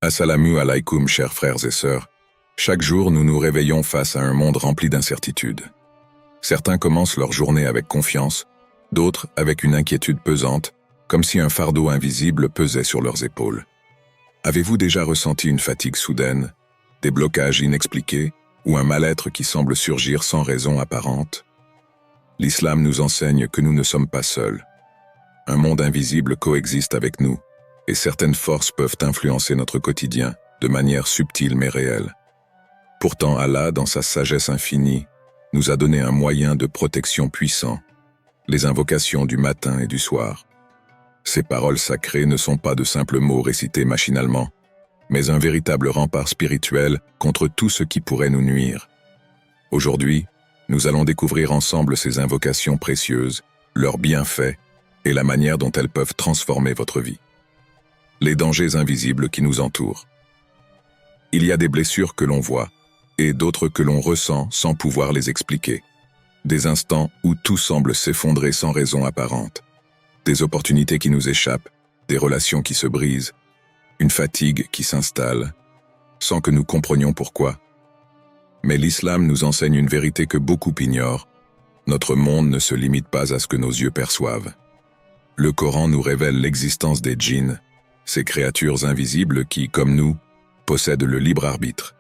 Assalamu alaikum, chers frères et sœurs. Chaque jour, nous nous réveillons face à un monde rempli d'incertitudes. Certains commencent leur journée avec confiance, d'autres avec une inquiétude pesante, comme si un fardeau invisible pesait sur leurs épaules. Avez-vous déjà ressenti une fatigue soudaine, des blocages inexpliqués ou un mal-être qui semble surgir sans raison apparente? L'islam nous enseigne que nous ne sommes pas seuls. Un monde invisible coexiste avec nous, et certaines forces peuvent influencer notre quotidien de manière subtile mais réelle. Pourtant, Allah, dans sa sagesse infinie, nous a donné un moyen de protection puissant, les invocations du matin et du soir. Ces paroles sacrées ne sont pas de simples mots récités machinalement, mais un véritable rempart spirituel contre tout ce qui pourrait nous nuire. Aujourd'hui, nous allons découvrir ensemble ces invocations précieuses, leurs bienfaits et la manière dont elles peuvent transformer votre vie. Les dangers invisibles qui nous entourent. Il y a des blessures que l'on voit, et d'autres que l'on ressent sans pouvoir les expliquer. Des instants où tout semble s'effondrer sans raison apparente. Des opportunités qui nous échappent, des relations qui se brisent, une fatigue qui s'installe, sans que nous comprenions pourquoi. Mais l'islam nous enseigne une vérité que beaucoup ignorent. Notre monde ne se limite pas à ce que nos yeux perçoivent. Le Coran nous révèle l'existence des djinns, ces créatures invisibles qui, comme nous, possèdent le libre arbitre.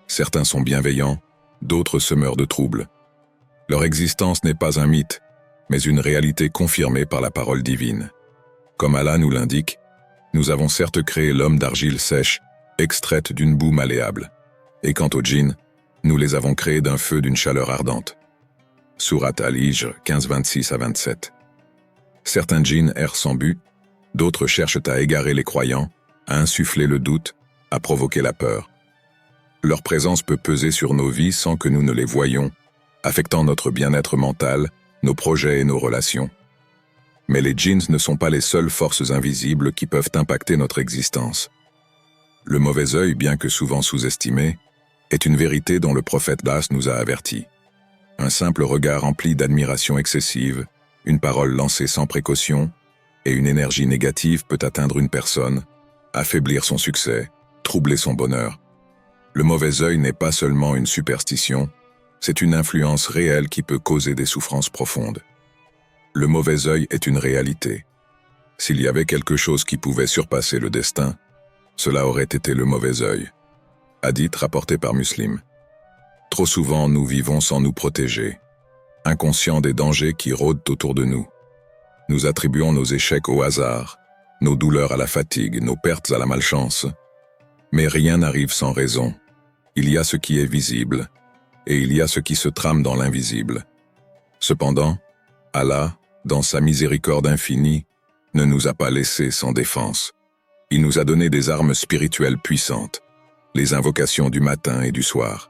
Certains sont bienveillants, d'autres semeurs de troubles. Leur existence n'est pas un mythe, mais une réalité confirmée par la parole divine. Comme Allah nous l'indique, nous avons certes créé l'homme d'argile sèche, extraite d'une boue malléable. Et quant aux djinns, nous les avons créés d'un feu d'une chaleur ardente. Sourate Al-Hijr 15-26-27. Certains djinns errent sans but, d'autres cherchent à égarer les croyants, à insuffler le doute, à provoquer la peur. Leur présence peut peser sur nos vies sans que nous ne les voyions, affectant notre bien-être mental, nos projets et nos relations. Mais les djinns ne sont pas les seules forces invisibles qui peuvent impacter notre existence. Le mauvais œil, bien que souvent sous-estimé, est une vérité dont le prophète Das nous a avertis. Un simple regard rempli d'admiration excessive, une parole lancée sans précaution, et une énergie négative peut atteindre une personne, affaiblir son succès, troubler son bonheur. Le mauvais œil n'est pas seulement une superstition, c'est une influence réelle qui peut causer des souffrances profondes. Le mauvais œil est une réalité. S'il y avait quelque chose qui pouvait surpasser le destin, cela aurait été le mauvais œil. Hadith rapporté par Muslim. Trop souvent, nous vivons sans nous protéger, inconscients des dangers qui rôdent autour de nous. Nous attribuons nos échecs au hasard, nos douleurs à la fatigue, nos pertes à la malchance. Mais rien n'arrive sans raison. Il y a ce qui est visible, et il y a ce qui se trame dans l'invisible. Cependant, Allah, dans sa miséricorde infinie, ne nous a pas laissés sans défense. Il nous a donné des armes spirituelles puissantes, les invocations du matin et du soir,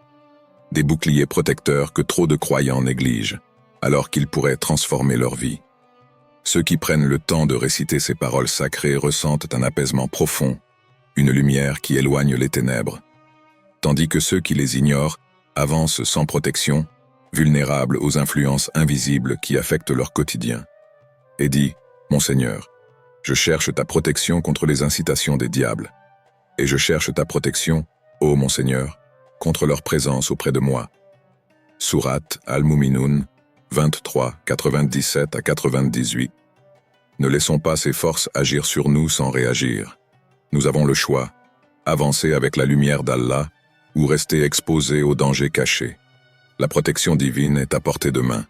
des boucliers protecteurs que trop de croyants négligent, alors qu'ils pourraient transformer leur vie. Ceux qui prennent le temps de réciter ces paroles sacrées ressentent un apaisement profond, une lumière qui éloigne les ténèbres, tandis que ceux qui les ignorent avancent sans protection, vulnérables aux influences invisibles qui affectent leur quotidien. Et dit, « Mon Seigneur, je cherche ta protection contre les incitations des diables, et je cherche ta protection, ô mon Seigneur, contre leur présence auprès de moi. » Sourate Al-Mu'minun 23, 97 à 98. Ne laissons pas ces forces agir sur nous sans réagir. Nous avons le choix, avancer avec la lumière d'Allah ou rester exposés aux dangers cachés. La protection divine est à portée de main.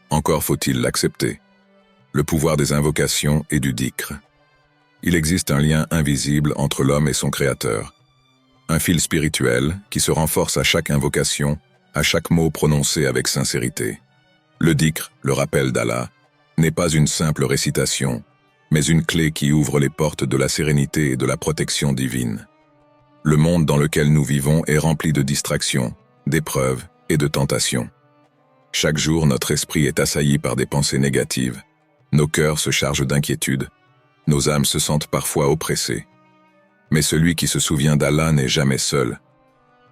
Encore faut-il l'accepter. Le pouvoir des invocations et du dhikr. Il existe un lien invisible entre l'homme et son Créateur. Un fil spirituel qui se renforce à chaque invocation, à chaque mot prononcé avec sincérité. Le dhikr, le rappel d'Allah, n'est pas une simple récitation, mais une clé qui ouvre les portes de la sérénité et de la protection divine. Le monde dans lequel nous vivons est rempli de distractions, d'épreuves et de tentations. Chaque jour, notre esprit est assailli par des pensées négatives, nos cœurs se chargent d'inquiétude, nos âmes se sentent parfois oppressées. Mais celui qui se souvient d'Allah n'est jamais seul.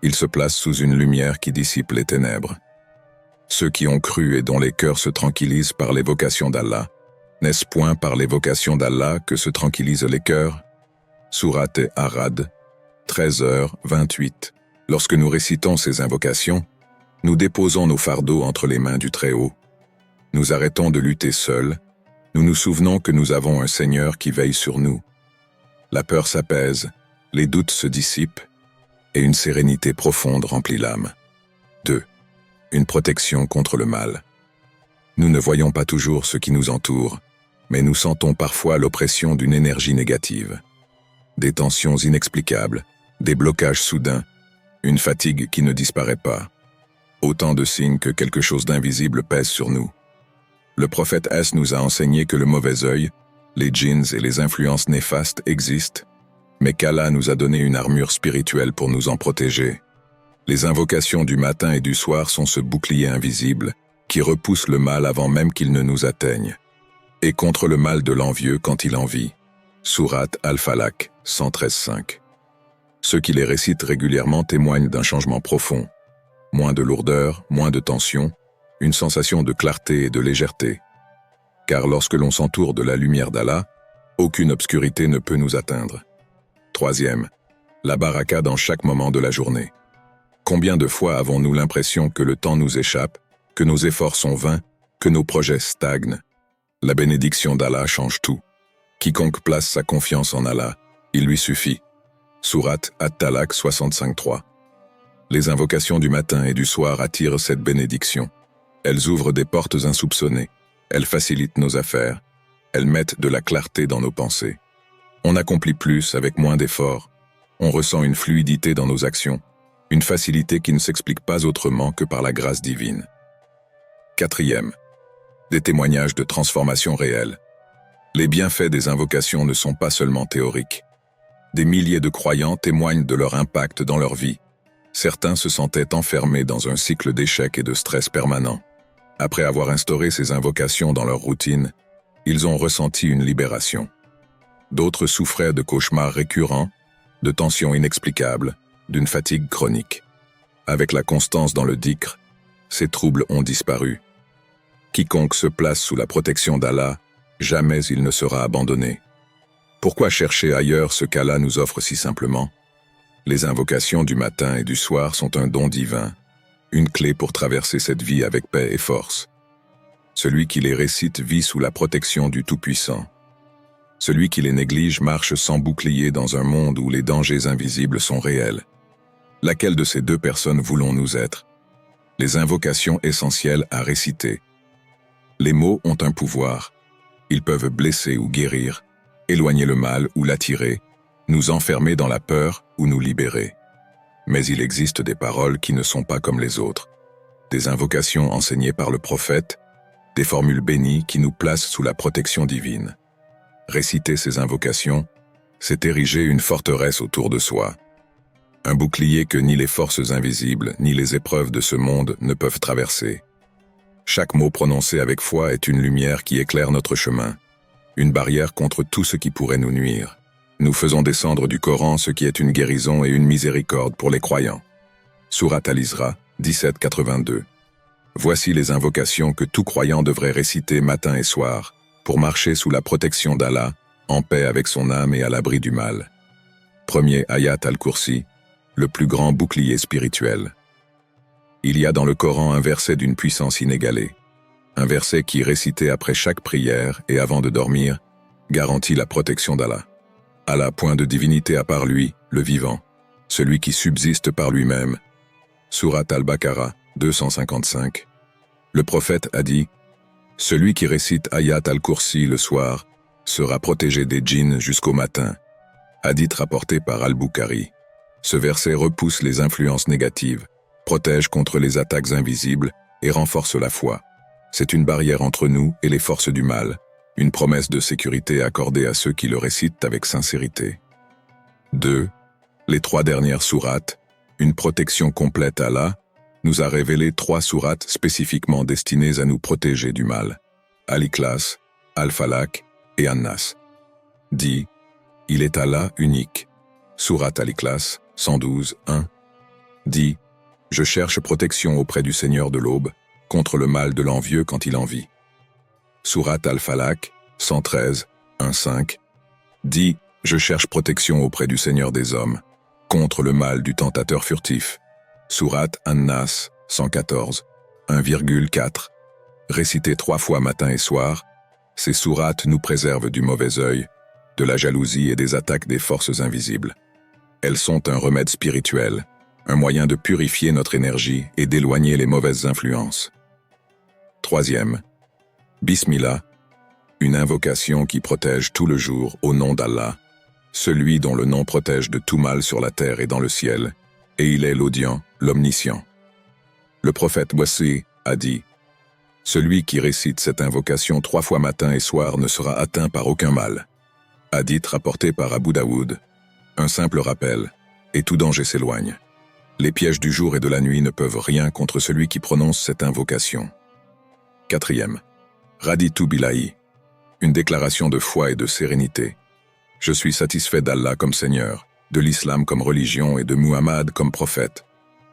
Il se place sous une lumière qui dissipe les ténèbres. Ceux qui ont cru et dont les cœurs se tranquillisent par l'évocation d'Allah, n'est-ce point par l'évocation d'Allah que se tranquillisent les cœurs? Sourate Ar-Ra'd 13h28. Lorsque nous récitons ces invocations, nous déposons nos fardeaux entre les mains du Très-Haut. Nous arrêtons de lutter seuls. Nous nous souvenons que nous avons un Seigneur qui veille sur nous. La peur s'apaise, les doutes se dissipent, et une sérénité profonde remplit l'âme. 2. Une protection contre le mal. Nous ne voyons pas toujours ce qui nous entoure, mais nous sentons parfois l'oppression d'une énergie négative. Des tensions inexplicables, des blocages soudains, une fatigue qui ne disparaît pas. Autant de signes que quelque chose d'invisible pèse sur nous. Le prophète S nous a enseigné que le mauvais œil, les djinns et les influences néfastes existent, mais qu'Allah nous a donné une armure spirituelle pour nous en protéger. Les invocations du matin et du soir sont ce bouclier invisible qui repousse le mal avant même qu'il ne nous atteigne. Et contre le mal de l'envieux quand il envie. Sourate Al-Falaq 113.5. Ceux qui les récitent régulièrement témoignent d'un changement profond. Moins de lourdeur, moins de tension, une sensation de clarté et de légèreté. Car lorsque l'on s'entoure de la lumière d'Allah, aucune obscurité ne peut nous atteindre. 3e, la baraka dans chaque moment de la journée. Combien de fois avons-nous l'impression que le temps nous échappe, que nos efforts sont vains, que nos projets stagnent? La bénédiction d'Allah change tout. Quiconque place sa confiance en Allah, il lui suffit. Sourate At-Talaq 65.3. Les invocations du matin et du soir attirent cette bénédiction. Elles ouvrent des portes insoupçonnées. Elles facilitent nos affaires. Elles mettent de la clarté dans nos pensées. On accomplit plus avec moins d'efforts. On ressent une fluidité dans nos actions, une facilité qui ne s'explique pas autrement que par la grâce divine. 4e. Des témoignages de transformation réelle. Les bienfaits des invocations ne sont pas seulement théoriques. Des milliers de croyants témoignent de leur impact dans leur vie. Certains se sentaient enfermés dans un cycle d'échecs et de stress permanent. Après avoir instauré ces invocations dans leur routine, ils ont ressenti une libération. D'autres souffraient de cauchemars récurrents, de tensions inexplicables, d'une fatigue chronique. Avec la constance dans le dhikr, ces troubles ont disparu. Quiconque se place sous la protection d'Allah, jamais il ne sera abandonné. Pourquoi chercher ailleurs ce qu'Allah nous offre si simplement? Les invocations du matin et du soir sont un don divin, une clé pour traverser cette vie avec paix et force. Celui qui les récite vit sous la protection du Tout-Puissant. Celui qui les néglige marche sans bouclier dans un monde où les dangers invisibles sont réels. Laquelle de ces deux personnes voulons-nous être? Les invocations essentielles à réciter. Les mots ont un pouvoir. Ils peuvent blesser ou guérir, éloigner le mal ou l'attirer, nous enfermer dans la peur ou nous libérer. Mais il existe des paroles qui ne sont pas comme les autres. Des invocations enseignées par le prophète, des formules bénies qui nous placent sous la protection divine. Réciter ces invocations, c'est ériger une forteresse autour de soi. Un bouclier que ni les forces invisibles ni les épreuves de ce monde ne peuvent traverser. Chaque mot prononcé avec foi est une lumière qui éclaire notre chemin, une barrière contre tout ce qui pourrait nous nuire. Nous faisons descendre du Coran ce qui est une guérison et une miséricorde pour les croyants. Sourate Al-Isra 17.82. Voici les invocations que tout croyant devrait réciter matin et soir, pour marcher sous la protection d'Allah, en paix avec son âme et à l'abri du mal. Premier Ayat al-Kursi, le plus grand bouclier spirituel. Il y a dans le Coran un verset d'une puissance inégalée. Un verset qui, récité après chaque prière et avant de dormir, garantit la protection d'Allah. Allah, point de divinité à part lui, le vivant, celui qui subsiste par lui-même. Sourate Al-Baqarah 255. Le prophète a dit « Celui qui récite Ayat al-Kursi le soir sera protégé des djinns jusqu'au matin. » Hadith rapporté par Al-Bukhari. Ce verset repousse les influences négatives, protège contre les attaques invisibles et renforce la foi. C'est une barrière entre nous et les forces du mal, une promesse de sécurité accordée à ceux qui le récitent avec sincérité. 2. Les 3 dernières sourates, une protection complète à Allah, nous a révélé 3 sourates spécifiquement destinées à nous protéger du mal. Al-Ikhlas, Al-Falaq et An-Nas. Dit, il est Allah unique. Sourate Al-Ikhlas 112.1. Dit, je cherche protection auprès du Seigneur de l'aube, contre le mal de l'envieux quand il envie. Sourate Al-Falaq 113.1.5. Dit, je cherche protection auprès du Seigneur des hommes, contre le mal du tentateur furtif. Sourate An-Nas 114, 1,4. Récitées 3 fois matin et soir, ces sourates nous préservent du mauvais œil, de la jalousie et des attaques des forces invisibles. Elles sont un remède spirituel, un moyen de purifier notre énergie et d'éloigner les mauvaises influences. Troisième, Bismillah, une invocation qui protège tout le jour au nom d'Allah, celui dont le nom protège de tout mal sur la terre et dans le ciel, et il est l'audient, l'omniscient. Le prophète Wassi a dit « Celui qui récite cette invocation 3 fois matin et soir ne sera atteint par aucun mal. » Hadith rapporté par Abu Daoud. Un simple rappel, et tout danger s'éloigne. Les pièges du jour et de la nuit ne peuvent rien contre celui qui prononce cette invocation. Quatrième, Raditu Billahi, une déclaration de foi et de sérénité. Je suis satisfait d'Allah comme Seigneur, de l'islam comme religion et de Muhammad comme prophète.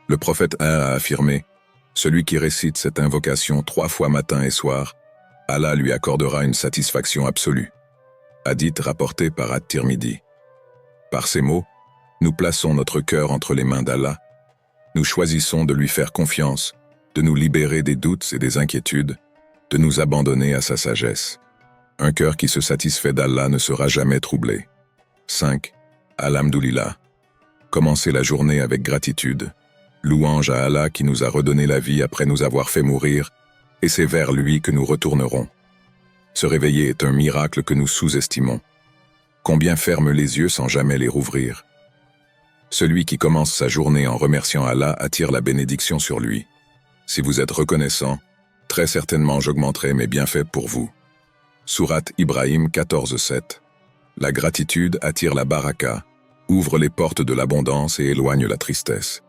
Le prophète a affirmé, celui qui récite cette invocation 3 fois matin et soir, Allah lui accordera une satisfaction absolue. Hadith rapporté par At-Tirmidhi. Par ces mots, nous plaçons notre cœur entre les mains d'Allah. Nous choisissons de lui faire confiance, de nous libérer des doutes et des inquiétudes, de nous abandonner à sa sagesse. Un cœur qui se satisfait d'Allah ne sera jamais troublé. 5. Alhamdulillah. Commencer la journée avec gratitude. Louange à Allah qui nous a redonné la vie après nous avoir fait mourir, et c'est vers lui que nous retournerons. Se réveiller est un miracle que nous sous-estimons. Combien ferme les yeux sans jamais les rouvrir. Celui qui commence sa journée en remerciant Allah attire la bénédiction sur lui. Si vous êtes reconnaissant, très certainement j'augmenterai mes bienfaits pour vous. Sourate Ibrahim 14:7. La gratitude attire la baraka, ouvre les portes de l'abondance et éloigne la tristesse.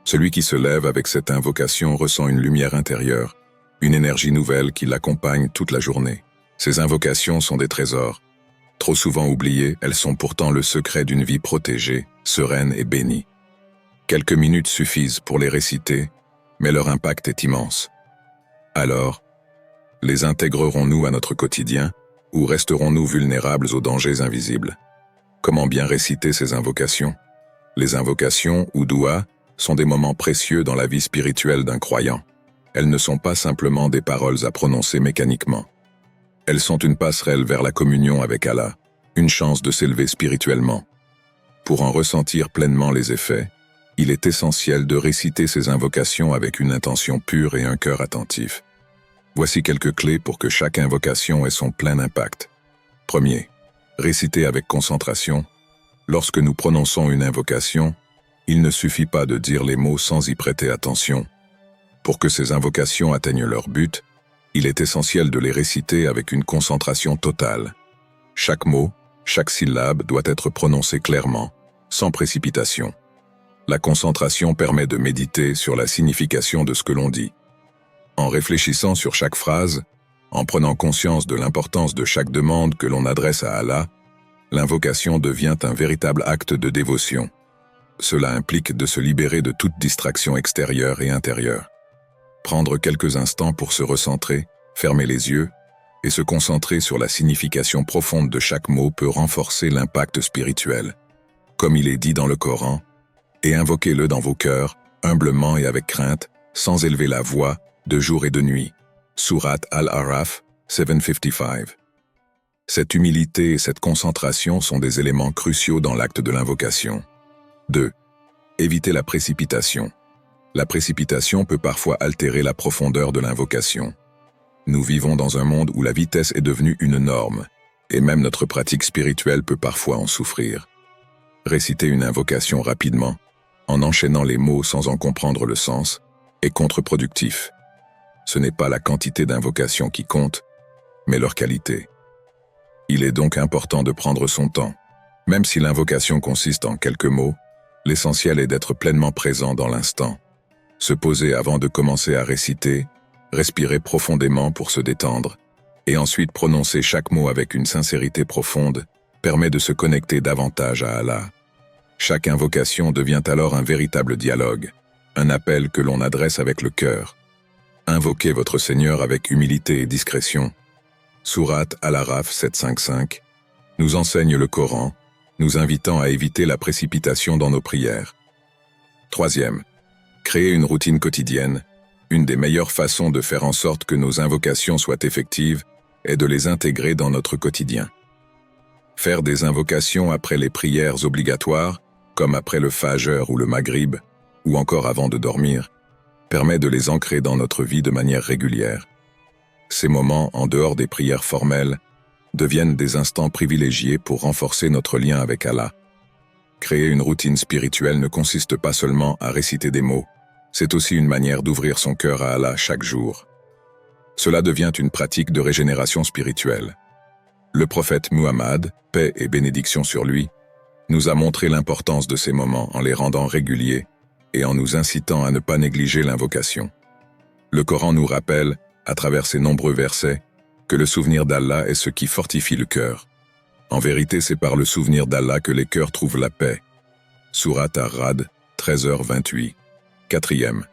Celui qui se lève avec cette invocation ressent une lumière intérieure, une énergie nouvelle qui l'accompagne toute la journée. Ces invocations sont des trésors. Trop souvent oubliées, elles sont pourtant le secret d'une vie protégée, sereine et bénie. Quelques minutes suffisent pour les réciter, mais leur impact est immense. Alors, les intégrerons-nous à notre quotidien, ou resterons-nous vulnérables aux dangers invisibles? Comment bien réciter ces invocations? Les invocations, ou doua, sont des moments précieux dans la vie spirituelle d'un croyant. Elles ne sont pas simplement des paroles à prononcer mécaniquement. Elles sont une passerelle vers la communion avec Allah, une chance de s'élever spirituellement. Pour en ressentir pleinement les effets, il est essentiel de réciter ces invocations avec une intention pure et un cœur attentif. Voici quelques clés pour que chaque invocation ait son plein impact. Premier, réciter avec concentration. Lorsque nous prononçons une invocation, il ne suffit pas de dire les mots sans y prêter attention. Pour que ces invocations atteignent leur but, il est essentiel de les réciter avec une concentration totale. Chaque mot, chaque syllabe doit être prononcé clairement, sans précipitation. La concentration permet de méditer sur la signification de ce que l'on dit. En réfléchissant sur chaque phrase, en prenant conscience de l'importance de chaque demande que l'on adresse à Allah, l'invocation devient un véritable acte de dévotion. Cela implique de se libérer de toute distraction extérieure et intérieure. Prendre quelques instants pour se recentrer, fermer les yeux, et se concentrer sur la signification profonde de chaque mot peut renforcer l'impact spirituel. Comme il est dit dans le Coran, et invoquez-le dans vos cœurs, humblement et avec crainte, sans élever la voix, de jour et de nuit. Sourate Al-Araf 755. Cette humilité et cette concentration sont des éléments cruciaux dans l'acte de l'invocation. 2. Éviter la précipitation. La précipitation peut parfois altérer la profondeur de l'invocation. Nous vivons dans un monde où la vitesse est devenue une norme, et même notre pratique spirituelle peut parfois en souffrir. Réciter une invocation rapidement, en enchaînant les mots sans en comprendre le sens, est contre-productif. Ce n'est pas la quantité d'invocations qui compte, mais leur qualité. Il est donc important de prendre son temps. Même si l'invocation consiste en quelques mots, l'essentiel est d'être pleinement présent dans l'instant. Se poser avant de commencer à réciter, respirer profondément pour se détendre, et ensuite prononcer chaque mot avec une sincérité profonde, permet de se connecter davantage à Allah. Chaque invocation devient alors un véritable dialogue, un appel que l'on adresse avec le cœur. Invoquez votre Seigneur avec humilité et discrétion. Sourate Al-Araf 755 nous enseigne le Coran, nous invitant à éviter la précipitation dans nos prières. Troisième, créer une routine quotidienne. Une des meilleures façons de faire en sorte que nos invocations soient effectives est de les intégrer dans notre quotidien. Faire des invocations après les prières obligatoires, comme après le Fajr ou le Maghrib, ou encore avant de dormir, permet de les ancrer dans notre vie de manière régulière. Ces moments, en dehors des prières formelles, deviennent des instants privilégiés pour renforcer notre lien avec Allah. Créer une routine spirituelle ne consiste pas seulement à réciter des mots, c'est aussi une manière d'ouvrir son cœur à Allah chaque jour. Cela devient une pratique de régénération spirituelle. Le prophète Muhammad, paix et bénédiction sur lui, nous a montré l'importance de ces moments en les rendant réguliers et en nous incitant à ne pas négliger l'invocation. Le Coran nous rappelle, à travers ses nombreux versets, que le souvenir d'Allah est ce qui fortifie le cœur. En vérité, c'est par le souvenir d'Allah que les cœurs trouvent la paix. Sourate Ar-Ra'd, 13h28. Quatrième.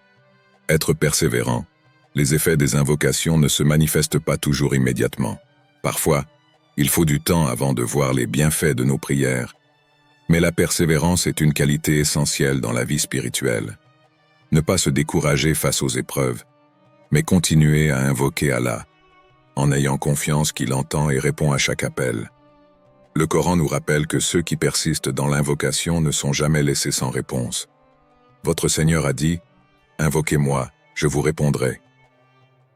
Être persévérant. Les effets des invocations ne se manifestent pas toujours immédiatement. Parfois, il faut du temps avant de voir les bienfaits de nos prières. Mais la persévérance est une qualité essentielle dans la vie spirituelle. Ne pas se décourager face aux épreuves, mais continuer à invoquer Allah, en ayant confiance qu'il entend et répond à chaque appel. Le Coran nous rappelle que ceux qui persistent dans l'invocation ne sont jamais laissés sans réponse. Votre Seigneur a dit « Invoquez-moi, je vous répondrai ».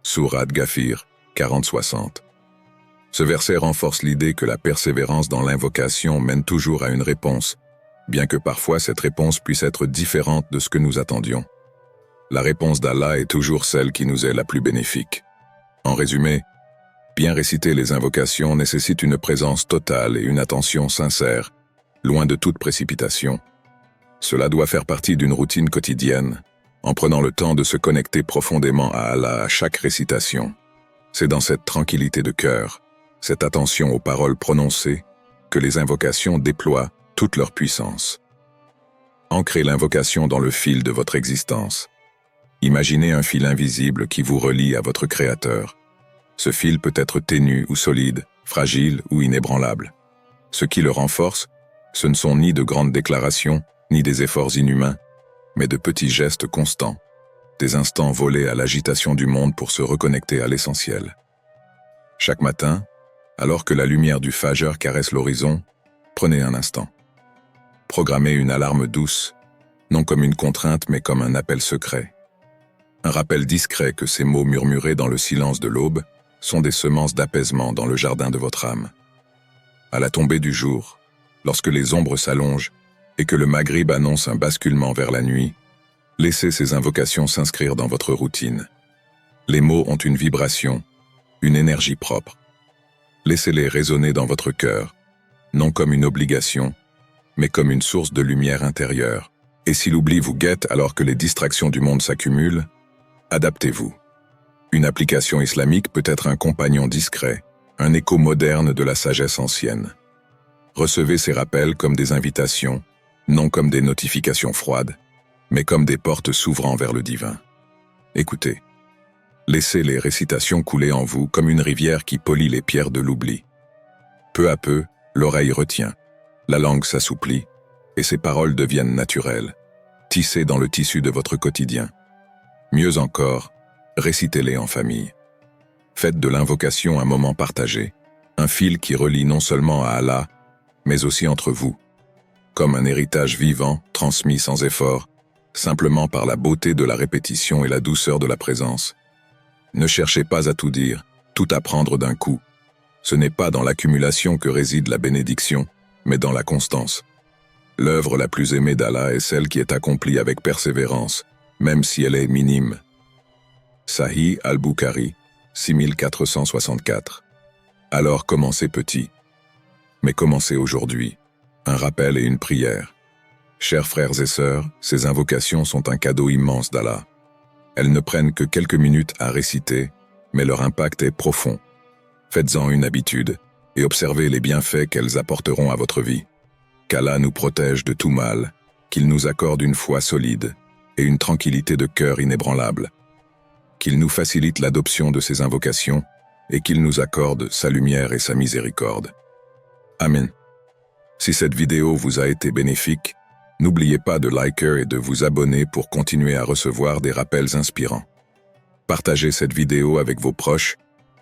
Sourate Ghafir, 40-60. Ce verset renforce l'idée que la persévérance dans l'invocation mène toujours à une réponse, bien que parfois cette réponse puisse être différente de ce que nous attendions. La réponse d'Allah est toujours celle qui nous est la plus bénéfique. En résumé, bien réciter les invocations nécessite une présence totale et une attention sincère, loin de toute précipitation. Cela doit faire partie d'une routine quotidienne, en prenant le temps de se connecter profondément à Allah à chaque récitation. C'est dans cette tranquillité de cœur, cette attention aux paroles prononcées, que les invocations déploient toute leur puissance. Ancrez l'invocation dans le fil de votre existence. Imaginez un fil invisible qui vous relie à votre Créateur. Ce fil peut être ténu ou solide, fragile ou inébranlable. Ce qui le renforce, ce ne sont ni de grandes déclarations, ni des efforts inhumains, mais de petits gestes constants, des instants volés à l'agitation du monde pour se reconnecter à l'essentiel. Chaque matin, alors que la lumière du Fajr caresse l'horizon, prenez un instant. Programmez une alarme douce, non comme une contrainte mais comme un appel secret. Un rappel discret que ces mots murmurés dans le silence de l'aube sont des semences d'apaisement dans le jardin de votre âme. À la tombée du jour, lorsque les ombres s'allongent et que le Maghrib annonce un basculement vers la nuit, laissez ces invocations s'inscrire dans votre routine. Les mots ont une vibration, une énergie propre. Laissez-les résonner dans votre cœur, non comme une obligation, mais comme une source de lumière intérieure. Et si l'oubli vous guette alors que les distractions du monde s'accumulent, adaptez-vous. Une application islamique peut être un compagnon discret, un écho moderne de la sagesse ancienne. Recevez ces rappels comme des invitations, non comme des notifications froides, mais comme des portes s'ouvrant vers le divin. Écoutez. Laissez les récitations couler en vous comme une rivière qui polit les pierres de l'oubli. Peu à peu, l'oreille retient, la langue s'assouplit, et ces paroles deviennent naturelles, tissées dans le tissu de votre quotidien. Mieux encore, récitez-les en famille. Faites de l'invocation un moment partagé, un fil qui relie non seulement à Allah, mais aussi entre vous, comme un héritage vivant, transmis sans effort, simplement par la beauté de la répétition et la douceur de la présence. Ne cherchez pas à tout dire, tout apprendre d'un coup. Ce n'est pas dans l'accumulation que réside la bénédiction, mais dans la constance. L'œuvre la plus aimée d'Allah est celle qui est accomplie avec persévérance, même si elle est minime. Sahih al-Bukhari, 6464. Alors commencez petit. Mais commencez aujourd'hui. Un rappel et une prière. Chers frères et sœurs, ces invocations sont un cadeau immense d'Allah. Elles ne prennent que quelques minutes à réciter, mais leur impact est profond. Faites-en une habitude et observez les bienfaits qu'elles apporteront à votre vie. Qu'Allah nous protège de tout mal, qu'il nous accorde une foi solide et une tranquillité de cœur inébranlable, qu'il nous facilite l'adoption de ces invocations et qu'il nous accorde sa lumière et sa miséricorde. Amen. Si cette vidéo vous a été bénéfique, n'oubliez pas de liker et de vous abonner pour continuer à recevoir des rappels inspirants. Partagez cette vidéo avec vos proches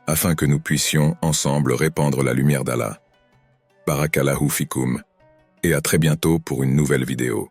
afin que nous puissions ensemble répandre la lumière d'Allah. Barakallahu fikum et à très bientôt pour une nouvelle vidéo.